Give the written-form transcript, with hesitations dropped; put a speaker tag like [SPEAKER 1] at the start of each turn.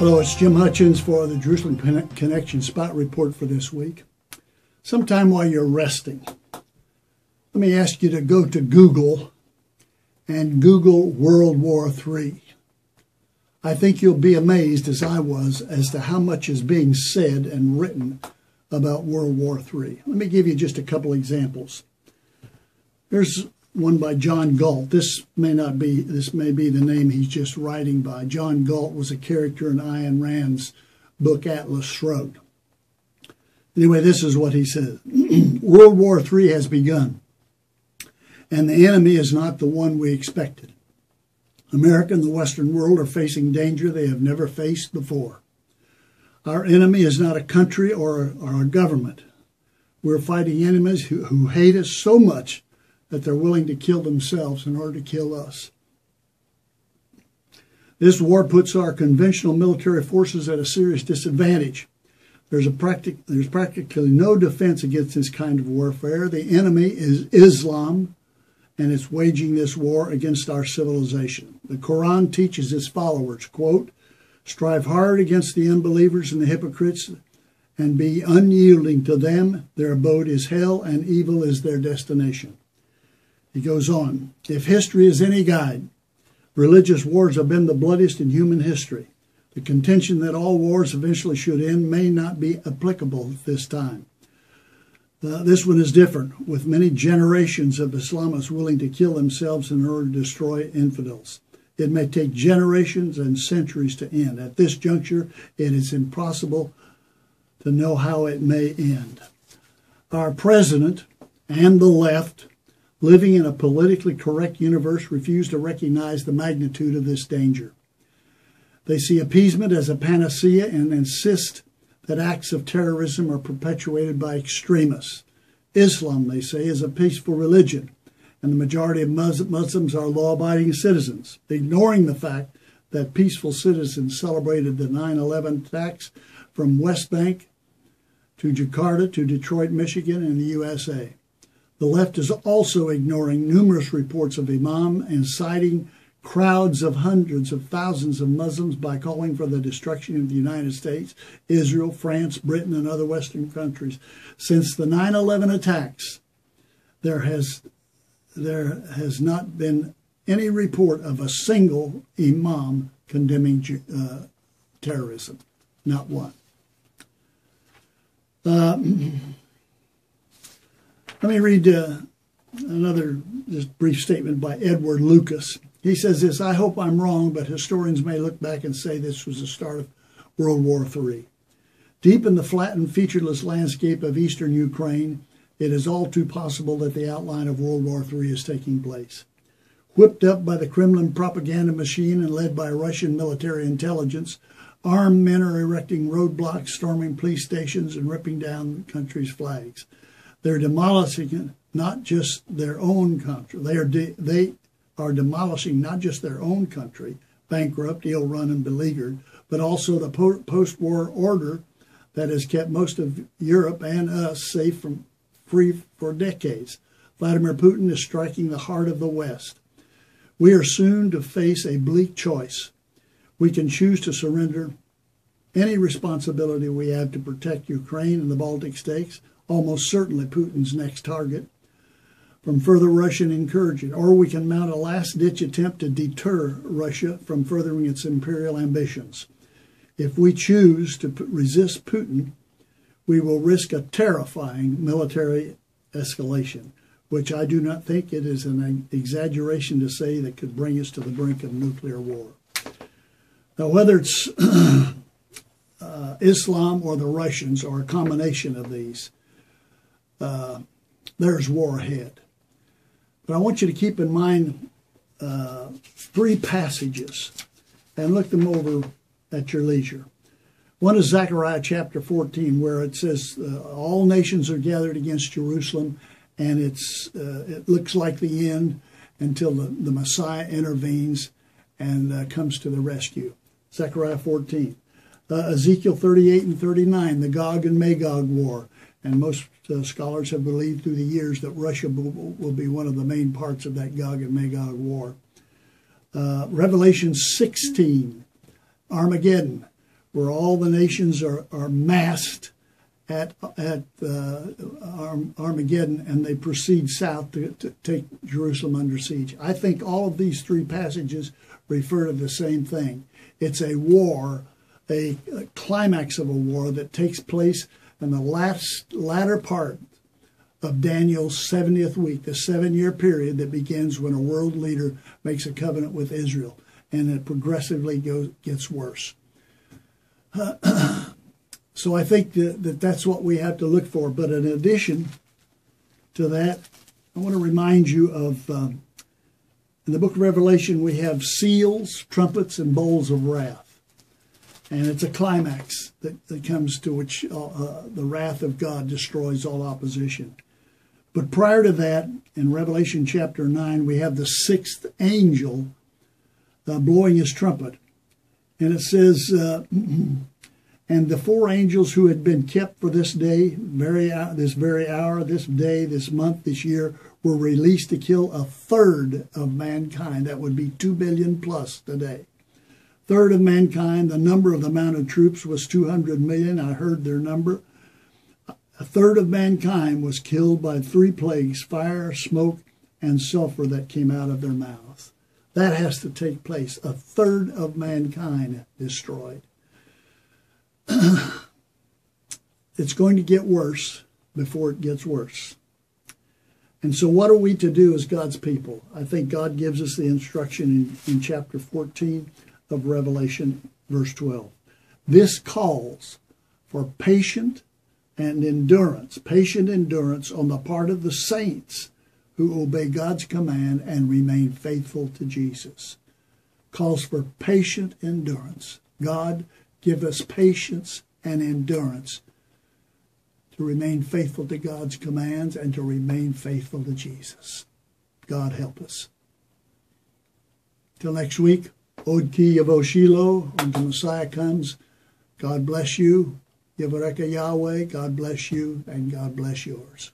[SPEAKER 1] Hello, it's Jim Hutchins for the Jerusalem Connection Spot Report for this week. Sometime while you're resting, let me ask you to go to Google and Google World War III. I think you'll be amazed, as I was, as to how much is being said and written about World War III. Let me give you just a couple examples. There's one by John Galt. This may be the name he's just writing by. John Galt was a character in Ayn Rand's book Atlas Shrugged. Anyway, this is what he says. World War III has begun, and the enemy is not the one we expected. America and the Western world are facing danger they have never faced before. Our enemy is not a country or a government. We're fighting enemies who hate us so much that they're willing to kill themselves in order to kill us. This war puts our conventional military forces at a serious disadvantage. There's practically no defense against this kind of warfare. The enemy is Islam, and it's waging this war against our civilization. The Quran teaches its followers, quote, "Strive hard against the unbelievers and the hypocrites, and be unyielding to them. Their abode is hell, and evil is their destination." He goes on, if history is any guide, religious wars have been the bloodiest in human history. The contention that all wars eventually should end may not be applicable at this time. This one is different, with many generations of Islamists willing to kill themselves in order to destroy infidels. It may take generations and centuries to end. At this juncture, it is impossible to know how it may end. Our president and the left, living in a politically correct universe, refuse to recognize the magnitude of this danger. They see appeasement as a panacea and insist that acts of terrorism are perpetuated by extremists. Islam, they say, is a peaceful religion, and the majority of Muslims are law-abiding citizens, ignoring the fact that peaceful citizens celebrated the 9/11 attacks from West Bank to Jakarta to Detroit, Michigan, and the USA. The left is also ignoring numerous reports of imam inciting crowds of hundreds of thousands of Muslims by calling for the destruction of the United States, Israel, France, Britain, and other Western countries. Since the 9/11 attacks, there has not been any report of a single imam condemning terrorism. Not one. Let me read another just brief statement by Edward Lucas. He says this, I hope I'm wrong, but historians may look back and say this was the start of World War III. Deep in the flattened, featureless landscape of eastern Ukraine, it is all too possible that the outline of World War III is taking place. Whipped up by the Kremlin propaganda machine and led by Russian military intelligence, armed men are erecting roadblocks, storming police stations, and ripping down the country's flags. They're demolishing not just their own country. They are demolishing not just their own country, bankrupt, ill-run, and beleaguered, but also the post-war order that has kept most of Europe and us free for decades. Vladimir Putin is striking the heart of the West. We are soon to face a bleak choice. We can choose to surrender any responsibility we have to protect Ukraine and the Baltic states, almost certainly Putin's next target, from further Russian incursion, or we can mount a last-ditch attempt to deter Russia from furthering its imperial ambitions. If we choose to resist Putin, we will risk a terrifying military escalation, which I do not think it is an exaggeration to say that could bring us to the brink of nuclear war. Now, whether it's Islam or the Russians or a combination of these, there's war ahead. But I want you to keep in mind three passages and look them over at your leisure. One is Zechariah chapter 14, where it says, all nations are gathered against Jerusalem, and it looks like the end until the Messiah intervenes and comes to the rescue. Zechariah 14. Ezekiel 38 and 39, the Gog and Magog war. And most scholars have believed through the years that Russia will be one of the main parts of that Gog and Magog war. Revelation 16, Armageddon, where all the nations are massed at Armageddon, and they proceed south to take Jerusalem under siege. I think all of these three passages refer to the same thing. It's a war, a climax of a war that takes place in the latter part of Daniel's 70th week, the 7-year period that begins when a world leader makes a covenant with Israel, and it progressively gets worse. So I think that's what we have to look for. But in addition to that, I want to remind you of, in the book of Revelation, we have seals, trumpets, and bowls of wrath. And it's a climax that comes to which the wrath of God destroys all opposition. But prior to that, in Revelation chapter 9, we have the 6th angel blowing his trumpet. And it says, and the 4 angels who had been kept for this day, this very hour, this day, this month, this year, were released to kill 1/3 of mankind. That would be 2 billion plus today. 1/3 of mankind. The number of the mounted troops was 200 million. I heard their number. 1/3 of mankind was killed by 3 plagues, fire, smoke, and sulfur that came out of their mouths. That has to take place. 1/3 of mankind destroyed. It's going to get worse before it gets worse. And so what are we to do as God's people? I think God gives us the instruction in chapter 14 of Revelation, verse 12. This calls for patient endurance on the part of the saints who obey God's command and remain faithful to Jesus. Calls for patient endurance. God, give us patience and endurance to remain faithful to God's commands and to remain faithful to Jesus. God help us. Till next week, Od Ki Yavo Shiloh, until Messiah comes. God bless you. Yavareka Yahweh, God bless you, and God bless yours.